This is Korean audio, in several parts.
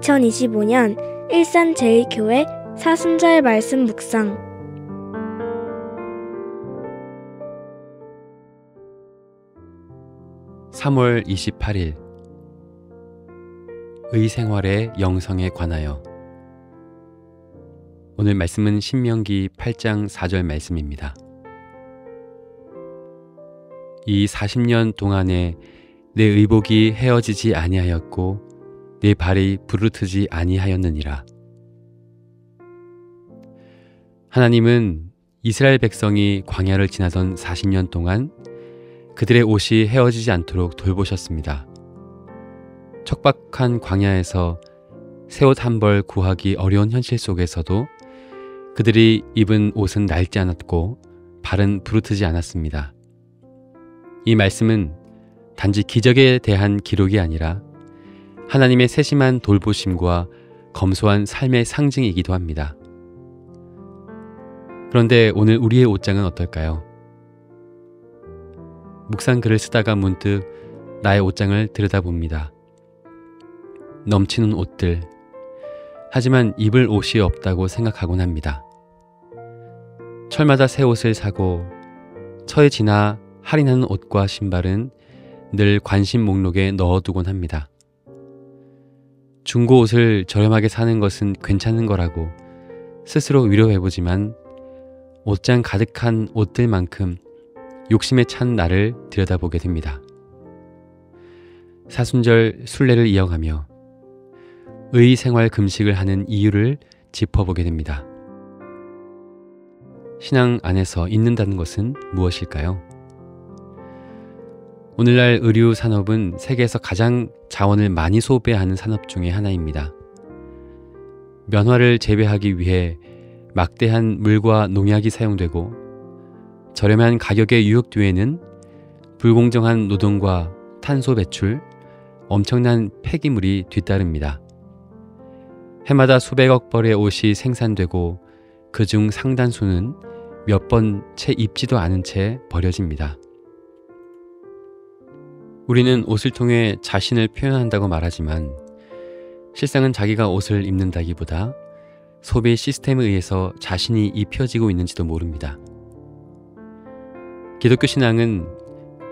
(2025년) 일산제일교회 사순절 말씀 묵상. (3월 28일) 의생활의 영성에 관하여. 오늘 말씀은 신명기 8장 4절 말씀입니다. 이 40년 동안에 내 의복이 헤어지지 아니하였고 내 발이 부르트지 아니하였느니라. 하나님은 이스라엘 백성이 광야를 지나던 40년 동안 그들의 옷이 헤어지지 않도록 돌보셨습니다. 척박한 광야에서 새 옷 한 벌 구하기 어려운 현실 속에서도 그들이 입은 옷은 낡지 않았고 발은 부르트지 않았습니다. 이 말씀은 단지 기적에 대한 기록이 아니라 하나님의 세심한 돌보심과 검소한 삶의 상징이기도 합니다. 그런데 오늘 우리의 옷장은 어떨까요? 묵상글을 쓰다가 문득 나의 옷장을 들여다봅니다. 넘치는 옷들, 하지만 입을 옷이 없다고 생각하곤 합니다. 철마다 새 옷을 사고 철이 지나 할인하는 옷과 신발은 늘 관심 목록에 넣어두곤 합니다. 중고 옷을 저렴하게 사는 것은 괜찮은 거라고 스스로 위로해보지만 옷장 가득한 옷들만큼 욕심에 찬 나를 들여다보게 됩니다. 사순절 순례를 이어가며 의생활 금식을 하는 이유를 짚어보게 됩니다. 신앙 안에서 잊는다는 것은 무엇일까요? 오늘날 의류 산업은 세계에서 가장 자원을 많이 소비하는 산업 중에 하나입니다. 면화를 재배하기 위해 막대한 물과 농약이 사용되고 저렴한 가격의 유혹 뒤에는 불공정한 노동과 탄소 배출, 엄청난 폐기물이 뒤따릅니다. 해마다 수백억 벌의 옷이 생산되고 그중 상당수는 몇 번 채 입지도 않은 채 버려집니다. 우리는 옷을 통해 자신을 표현한다고 말하지만 실상은 자기가 옷을 입는다기보다 소비 시스템에 의해서 자신이 입혀지고 있는지도 모릅니다. 기독교 신앙은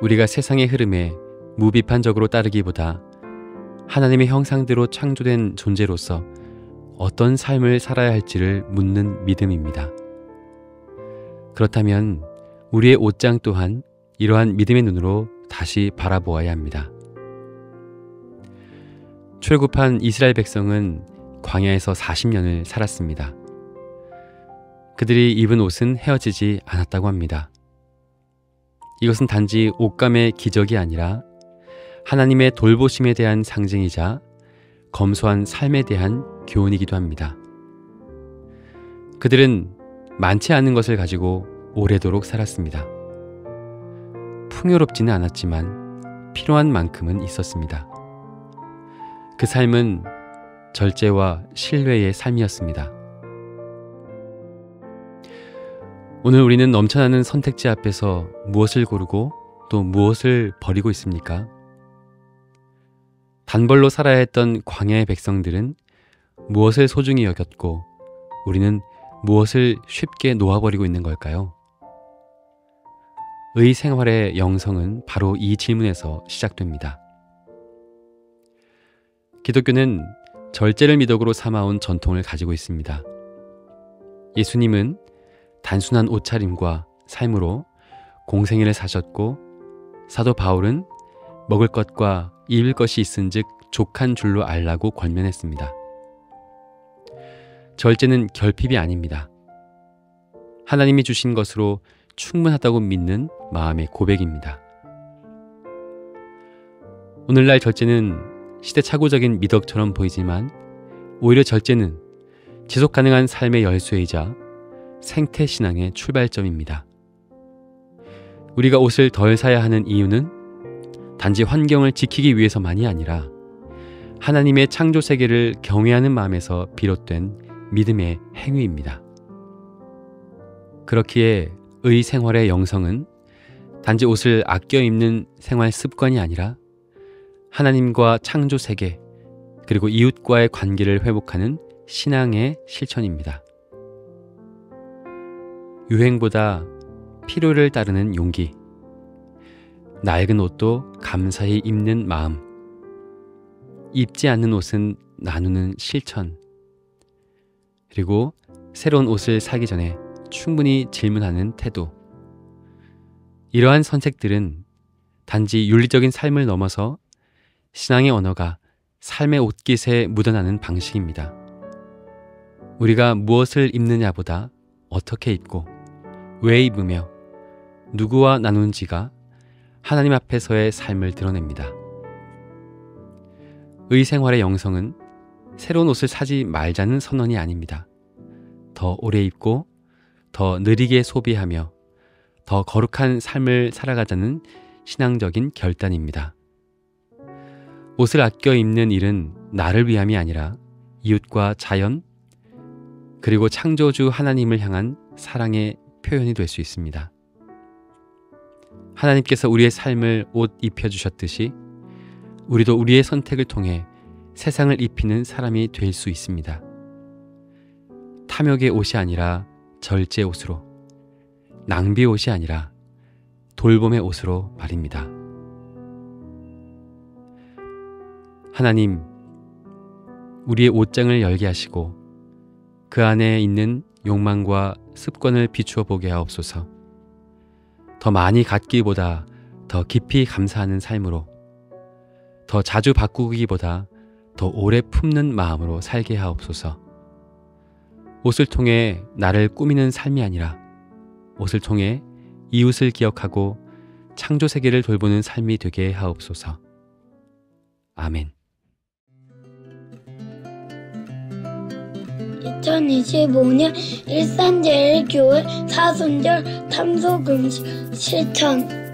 우리가 세상의 흐름에 무비판적으로 따르기보다 하나님의 형상대로 창조된 존재로서 어떤 삶을 살아야 할지를 묻는 믿음입니다. 그렇다면 우리의 옷장 또한 이러한 믿음의 눈으로 다시 바라보아야 합니다. 출애굽한 이스라엘 백성은 광야에서 40년을 살았습니다. 그들이 입은 옷은 헤어지지 않았다고 합니다. 이것은 단지 옷감의 기적이 아니라 하나님의 돌보심에 대한 상징이자 검소한 삶에 대한 교훈이기도 합니다. 그들은 많지 않은 것을 가지고 오래도록 살았습니다. 풍요롭지는 않았지만 필요한 만큼은 있었습니다. 그 삶은 절제와 신뢰의 삶이었습니다. 오늘 우리는 넘쳐나는 선택지 앞에서 무엇을 고르고 또 무엇을 버리고 있습니까? 단벌로 살아야 했던 광야의 백성들은 무엇을 소중히 여겼고 우리는 무엇을 쉽게 놓아버리고 있는 걸까요? 의생활의 영성은 바로 이 질문에서 시작됩니다. 기독교는 절제를 미덕으로 삼아온 전통을 가지고 있습니다. 예수님은 단순한 옷차림과 삶으로 공생애를 사셨고 사도 바울은 먹을 것과 입을 것이 있은즉 족한 줄로 알라고 권면했습니다. 절제는 결핍이 아닙니다. 하나님이 주신 것으로 충분하다고 믿는 마음의 고백입니다. 오늘날 절제는 시대착오적인 미덕처럼 보이지만 오히려 절제는 지속가능한 삶의 열쇠이자 생태신앙의 출발점입니다. 우리가 옷을 덜 사야 하는 이유는 단지 환경을 지키기 위해서만이 아니라 하나님의 창조 세계를 경외하는 마음에서 비롯된 믿음의 행위입니다. 그렇기에 의생활의 영성은 단지 옷을 아껴 입는 생활 습관이 아니라 하나님과 창조 세계 그리고 이웃과의 관계를 회복하는 신앙의 실천입니다. 유행보다 필요를 따르는 용기, 낡은 옷도 감사히 입는 마음, 입지 않는 옷은 나누는 실천, 그리고 새로운 옷을 사기 전에 충분히 질문하는 태도. 이러한 선택들은 단지 윤리적인 삶을 넘어서 신앙의 언어가 삶의 옷깃에 묻어나는 방식입니다. 우리가 무엇을 입느냐보다 어떻게 입고 왜 입으며 누구와 나누는지가 하나님 앞에서의 삶을 드러냅니다. 의생활의 영성은 새로운 옷을 사지 말자는 선언이 아닙니다. 더 오래 입고 더 느리게 소비하며 더 거룩한 삶을 살아가자는 신앙적인 결단입니다. 옷을 아껴 입는 일은 나를 위함이 아니라 이웃과 자연 그리고 창조주 하나님을 향한 사랑의 표현이 될 수 있습니다. 하나님께서 우리의 삶을 옷 입혀주셨듯이 우리도 우리의 선택을 통해 세상을 입히는 사람이 될 수 있습니다. 탐욕의 옷이 아니라 절제 옷으로, 낭비 옷이 아니라 돌봄의 옷으로 말입니다. 하나님, 우리의 옷장을 열게 하시고 그 안에 있는 욕망과 습관을 비추어 보게 하옵소서. 더 많이 갖기보다 더 깊이 감사하는 삶으로, 더 자주 바꾸기보다 더 오래 품는 마음으로 살게 하옵소서. 옷을 통해 나를 꾸미는 삶이 아니라 옷을 통해 이웃을 기억하고 창조 세계를 돌보는 삶이 되게 하옵소서. 아멘. 2025년 일산제일교회 사순절 탐소금식 실천.